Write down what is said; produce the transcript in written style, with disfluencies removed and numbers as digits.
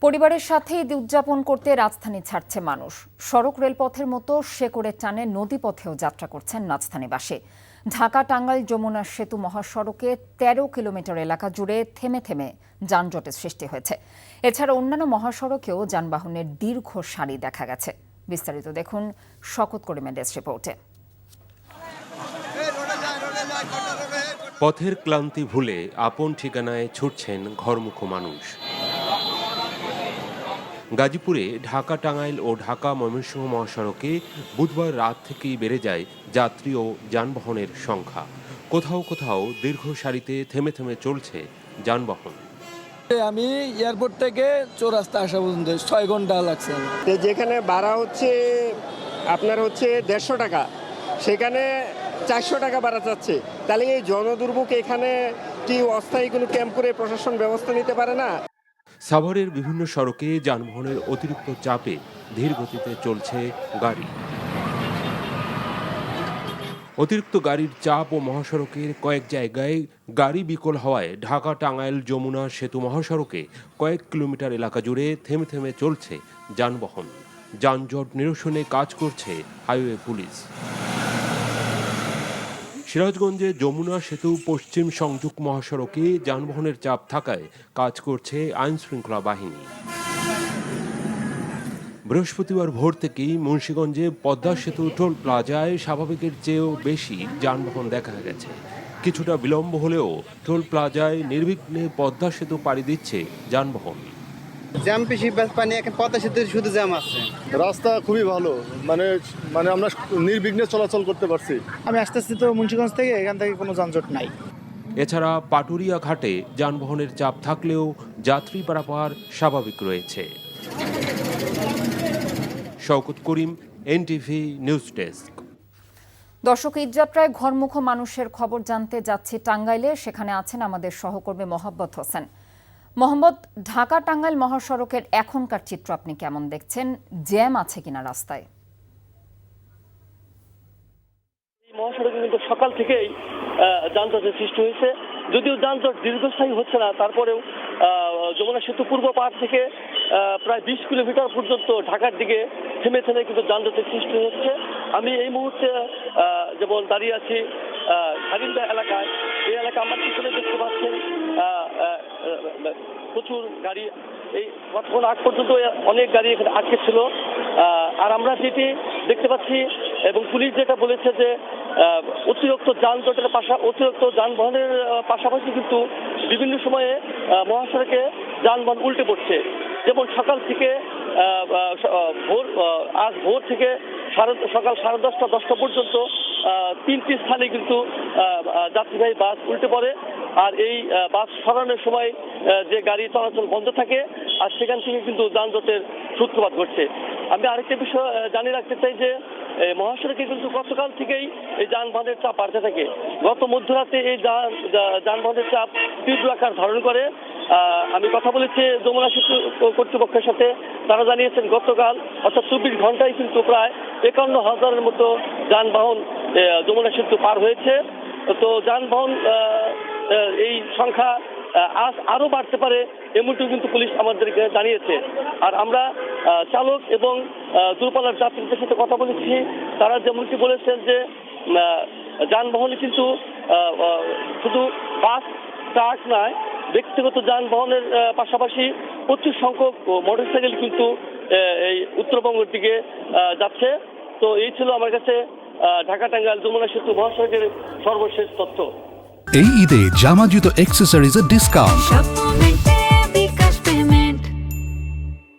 পরিবারের সাথে ঈদ উদযাপন করতে রাজধানী ছাড়ছে মানুষ। সড়ক রেলপথের মতো শেকড়ের টানে নদীপথেও যাত্রা করছেন রাজধানীবাসী। ঢাকা টাঙ্গাইল যমুনা সেতু মহাসড়কে ১৩ কিলোমিটার এলাকা জুড়ে থেমে থেমে যানজটের সৃষ্টি হয়েছে। এছাড়া অন্যান্য মহাসড়কেও যানবাহনের দীর্ঘ সারি দেখা গেছে। বিস্তারিত দেখুন শকত করিমের ডেস্ক রিপোর্টে। পথের ক্লান্তি ভুলে আপন ঠিকানায় ছুটছেন ঘরমুখো মানুষ। গাজীপুরে ঢাকা টাঙ্গাইল ও ঢাকা ময়মনসিংহ মহাসড়কে বুধবার রাত থেকেই বেড়ে যায় যাত্রী ও যানবাহনের সংখ্যা। কোথাও কোথাও দীর্ঘ সারিতে থেমে থেমে চলছে যানবাহন। আমি এয়ারপোর্ট থেকে চৌরাস্তা আসা পর্যন্ত ৬ ঘন্টা লাগছে। যেখানে ভাড়া হচ্ছে আপনার ১৫০ টাকা, সেখানে ৪০০ টাকা ভাড়া চাচ্ছে। তাহলে এই জনদুর্ভোগ এখানে কি অস্থায়ী কোনো ক্যাম্প করে প্রশাসন ব্যবস্থা নিতে পারে না? সাভারের বিভিন্ন সড়কে যানবাহনের অতিরিক্ত চাপে ধীর গতিতে চলছে গাড়ি। অতিরিক্ত গাড়ির চাপ ও মহাসড়কের কয়েক জায়গায় গাড়ি বিকল হওয়ায় ঢাকা টাঙ্গাইল যমুনা সেতু মহাসড়কে কয়েক কিলোমিটার এলাকা জুড়ে থেমে থেমে চলছে যানবাহন। যানজট নিরসনে কাজ করছে হাইওয়ে পুলিশ। সিরাজগঞ্জে যমুনা সেতু পশ্চিম সংযোগ মহাসড়কে যানবাহনের চাপ থাকায় কাজ করছে আইন শৃঙ্খলা বাহিনী। বৃহস্পতিবার ভোর থেকেই মুন্সিগঞ্জে পদ্মা সেতু টোল প্লাজায় স্বাভাবিকের চেয়েও বেশি যানবাহন দেখা গেছে। কিছুটা বিলম্ব হলেও টোল প্লাজায় নির্বিঘ্নে পদ্মা সেতু পাড়ি দিচ্ছে যানবাহন। জ্যাম বেশি পানি এখন পদ্মা সেতু শুধু জ্যাম আছে। রাস্তা খুবই ভালো, মানে আমরা নির্বিঘ্নে চলাচল করতে পারছি। আমি আসতেছি তো মুন্সিগঞ্জ থেকে, এখান থেকে কোনো যানজট নাই। এছাড়া পাটুরিয়া ঘাটে যানবাহনের চাপ থাকলেও যাত্রী পারাপার স্বাভাবিক রয়েছে। শওকত করিম, এনটিভি নিউজ ডেস্ক। দর্শক, ঈদযাত্রায় ঘরমুখো মানুষের খবর জানতে যাচ্ছি টাঙ্গাইলে। সেখানে আছেন আমাদের সহকর্মী মোহাম্মদ হোসেন। মোহাম্মদ, ঢাকা টাঙ্গাইল মহাসড়কের এখনকার চিত্র আপনি কেমন দেখছেন? জ্যাম আছে কিনা রাস্তায়? মহাসড়কে কিন্তু সকাল থেকেই যানজটের সৃষ্টি হয়েছে। যদিও যানজট দীর্ঘস্থায়ী হচ্ছে না, তারপরেও যমুনা সেতু পূর্ব পাড় থেকে প্রায় ২০ কিলোমিটার পর্যন্ত ঢাকার দিকে থেমে থেমে কিন্তু যানজটের সৃষ্টি হচ্ছে। আমি এই মুহূর্তে যেমন দাঁড়িয়ে আছি খাদিমদা এলাকায়। এই এলাকা আমার পিছনে দেখতে পাচ্ছেন প্রচুর গাড়ি। এই কতক্ষণ আগ পর্যন্ত অনেক গাড়ি এখানে আটকে ছিল। আর আমরা যেটি দেখতে পাচ্ছি এবং পুলিশ যেটা বলেছে যে অতিরিক্ত অতিরিক্ত যানবাহনের পাশাপাশি কিন্তু বিভিন্ন সময়ে মহাসড়কে যানবাহন উল্টে পড়ছে। যেমন সকাল থেকে আজ ভোর থেকে সকাল 10:30 পর্যন্ত 3টি স্থানে কিন্তু যাত্রীবাহী বাস উল্টে পড়ে। আর এই বাস সরানোর সময় যে গাড়ি চলাচল বন্ধ থাকে, আর সেখান থেকে কিন্তু যানজটের সূত্রপাত ঘটছে। আমি আরেকটা বিষয় জানিয়ে রাখতে চাই যে মহাসড়কে কিন্তু গতকাল থেকেই এই যানবাহনের চাপ বাড়তে থাকে। গত মধ্যরাতে এই যানবাহনের চাপ তীব্র আকার ধারণ করে। আমি কথা বলেছি যমুনা সেতু কর্তৃপক্ষের সাথে। তারা জানিয়েছেন গতকাল অর্থাৎ 24 ঘন্টায় কিন্তু প্রায় 51,000-এর মতো যানবাহন যমুনা সেতু পার হয়েছে। তো যানবাহন এই সংখ্যা আজ আরো বাড়তে পারে এমনটিও কিন্তু পুলিশ আমাদেরকে জানিয়েছে। আর আমরা চালক এবং দূরপাল্লার যাত্রীদের সাথে কথা বলেছি। তারা যেমনটি বলেছেন যে যানবাহনে কিন্তু শুধু বাস ট্রাক নয়, ব্যক্তিগত যানবাহনের পাশাপাশি প্রচুর সংখ্যক মোটরসাইকেল কিন্তু এই উত্তরবঙ্গের দিকে যাচ্ছে। তো এই ছিল আমার কাছে ঢাকা টাঙ্গাইল যমুনা সেতু মহাসড়কের সর্বশেষ তথ্য। এই ঈদে জামা জুতো অ্যাক্সেসরিজের ডিসকাউন্ট।